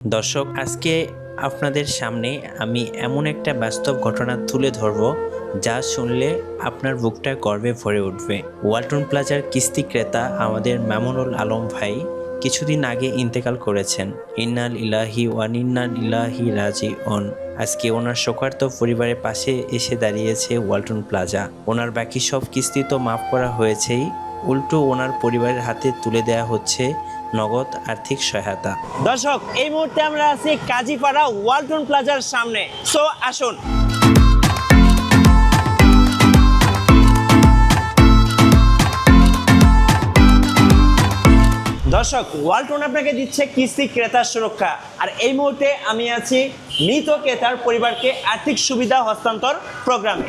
দর্শক, আজকে আপনাদের সামনে আমি এমন একটা বাস্তব ঘটনা তুলে ধরব যা শুনলে আপনার বুকটা গর্বে ভরে উঠবে। ওয়ালটন প্লাজার কিস্তি ক্রেতা আমাদের মামুনুল আলম ভাই কিছুদিন আগে ইন্তেকাল করেছেন। ইন্নাল ইলাহি ওয়ান ইন্নাল ইলাহি রাজিউন। আজকে ওনার শোকার্ত পরিবারের পাশে এসে দাঁড়িয়েছে ওয়ালটন প্লাজা। ওনার বাকি সব কিস্তি তো মাফ করা হয়েছেই, উল্টো ওনার পরিবারের হাতে তুলে দেয়া হচ্ছে নগদ আর্থিক সহায়তা। দর্শক, এই মুহূর্তে আমরা আছি কাজীপাড়া ওয়ালটন প্লাজার সামনে। সো আসুন। দর্শক, ওয়ালটন আপনাকে দিচ্ছে কিস্তি ক্রেতার সুরক্ষা, আর এই মুহূর্তে আমি আছি মৃত ক্রেতার পরিবারকে আর্থিক সুবিধা হস্তান্তর প্রোগ্রামে।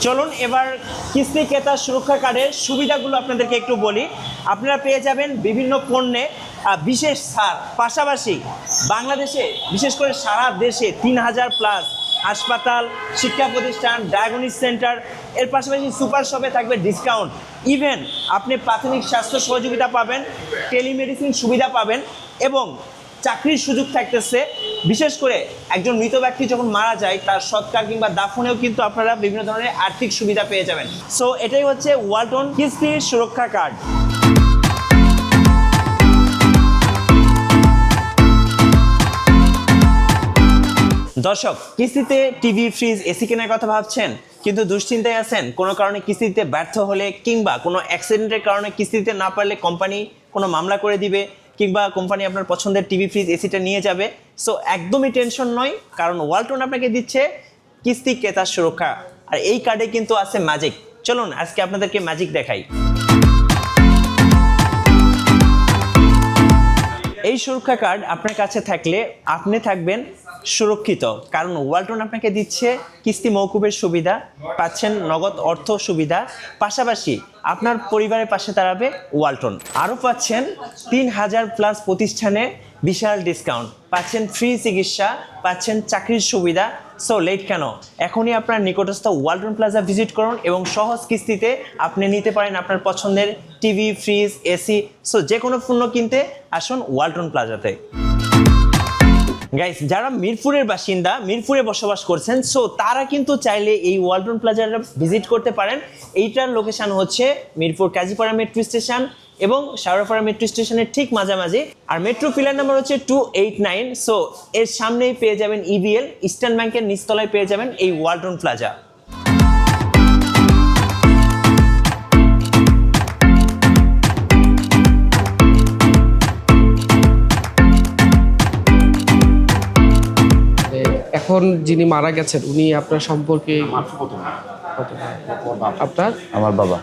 চলুন এবার কিস্তি ক্রেতার সুরক্ষা কার্ডের সুবিধাগুলো আপনাদেরকে একটু বলি। আপনারা পেয়ে যাবেন বিভিন্ন পণ্যে বিশেষ ছাড়, পাশাপাশি বাংলাদেশে বিশেষ করে সারা দেশে 3000+ হাসপাতাল, শিক্ষা প্রতিষ্ঠান, ডায়াগনস্টিক সেন্টার, এর পাশাপাশি সুপার শপে থাকবে ডিসকাউন্ট। ইভেন আপনি প্রাথমিক স্বাস্থ্য সহযোগিতা পাবেন, টেলিমেডিসিন সুবিধা পাবেন এবং চাকরির সুযোগ থাকতেছে। বিশেষ করে একজন মৃত ব্যক্তি যখন মারা যায় তার সৎকার কিংবা দাফনেও কিন্তু আপনারা বিভিন্ন ধরনের আর্থিক সুবিধা পেয়ে যাবেন। সো এটাই হচ্ছে ওয়ালটন কিস্তির সুরক্ষা কার্ড। দর্শক, কিস্তিতে টিভি, ফ্রিজ, এসি কেনার কথা ভাবছেন কিন্তু দুশ্চিন্তায় আছেন? কোনো কারণে কিস্তিতে ব্যর্থ হলে কিংবা কোনো অ্যাক্সিডেন্টের কারণে কিস্তিতে না পারলে কোম্পানি কোনো মামলা করে দিবে কিংবা কোম্পানি আপনার পছন্দের টিভি, ফ্রিজ, এসিটা নিয়ে যাবে। সো একদমই টেনশন নয়, কারণ ওয়ালটন আপনাকে দিচ্ছে কিস্তি ক্রেতার সুরক্ষা। আর এই কার্ডে কিন্তু আছে ম্যাজিক। চলুন আজকে আপনাদেরকে ম্যাজিক দেখাই। এই সুরক্ষা কার্ড আপনার কাছে থাকলে আপনি থাকবেন সুরক্ষিত, কারণ ওয়ালটন আপনাকে দিচ্ছে কিস্তি মওকুফের সুবিধা, পাচ্ছেন নগদ অর্থ সুবিধা, পাশাপাশি আপনার পরিবারের পাশে দাঁড়াবে ওয়ালটন। আরও পাচ্ছেন 3000+ প্রতিষ্ঠানে বিশাল ডিসকাউন্ট, পাচ্ছেন ফ্রি চিকিৎসা, পাচ্ছেন চাকরির সুবিধা। সো লেট কেন, এখনই আপনার নিকটস্থ ওয়ালটন প্লাজা ভিজিট করুন এবং সহজ কিস্তিতে আপনি নিতে পারেন আপনার পছন্দের টিভি, ফ্রিজ, এসি। সো যে কোনো পণ্য কিনতে আসুন ওয়ালটন প্লাজাতে। গাইস, যারা মিরপুরের বাসিন্দা, মিরপুরে বসবাস করছেন, সো তারা কিন্তু চাইলে এই ওয়ালটন প্লাজাটা ভিজিট করতে পারেন। এইটার লোকেশন হচ্ছে মিরপুর কাজীপাড়া মেট্রো স্টেশন এবং শাওরাপাড়া মেট্রো স্টেশনের ঠিক মাঝামাঝি। আর মেট্রো পিলার নাম্বার হচ্ছে 289। সো এর সামনেই পেয়ে যাবেন ইবিএল, ইস্টার্ন ব্যাংকের নিচতলায় পেয়ে যাবেন এই ওয়ালটন প্লাজা। এখন যিনি মারা গেছেন উনি আপনার সম্পর্কে আপনার? আমার বাবা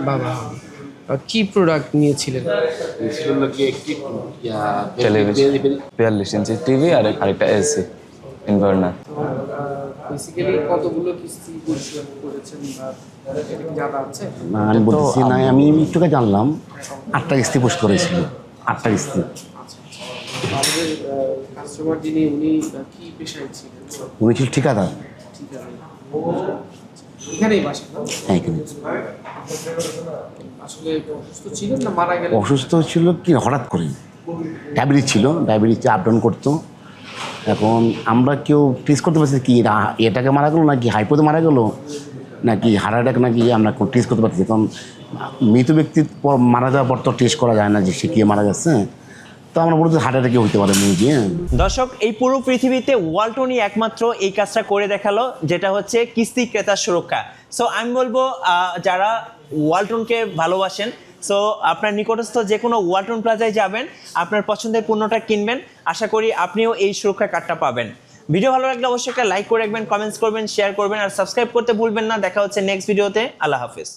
কি প্রোডাক্ট নিয়েছিলেন? টেলিভিশন 42 ইঞ্চি টিভি আর আরেকটা এসি ইনভার্টার। বেসিক্যালি কতগুলো কিস্তি পরিশোধ করেছেন বা জানা আছে? আমি বলতেছি না, আমি একটুকে জানলাম 8টা কিস্তি পোস্ট করেছিল, 8টা কিস্তি। আমাদের কাস্টমার যিনি উনি কি পেশায় ছিলেন? উনি ছিল ঠিকাদার। এখানেই বাসা? হ্যাঁ, এখানে। আসলে অসুস্থ ছিলেন না মারা গেলেন? অসুস্থ ছিল কি হঠাৎ করে, ডায়াবেটিস ছিল, ডায়াবেটিস আপ ডাউন করতো। এখন আমরা কেউ টেস্ট করতে পারছি কি এটাকে মারা গেলো নাকি হাইপোতে মারা গেলো নাকি হার্ট অ্যাটাক নাকি আমরা টেস্ট করতে পারছি। কারণ মৃত ব্যক্তির পর মারা যাওয়ার পর তো টেস্ট করা যায় না যে সে কে মারা গেছে। তো আমরা বলতে হার্ট অ্যাটাকে হইতে পারে মুরগি। দর্শক, এই পুরো পৃথিবীতে ওয়ালটনই একমাত্র এই কাজটা করে দেখালো, যেটা হচ্ছে কিস্তি ক্রেতার সুরক্ষা। সো আমি বলবো যারা ওয়ালটনকে ভালোবাসেন, সো আপনার নিকটস্থ যে কোনো ওয়ালটন প্লাজায় যাবেন, আপনার পছন্দের পণ্যটা কিনবেন। আশা করি আপনিও এই সুরক্ষা কার্ডটা পাবেন। ভিডিও ভালো লাগলে অবশ্যই একটা লাইক করে রাখবেন, কমেন্টস করবেন, শেয়ার করবেন আর সাবস্ক্রাইব করতে ভুলবেন না। দেখা হচ্ছে নেক্সট ভিডিওতে। আল্লাহ হাফেজ।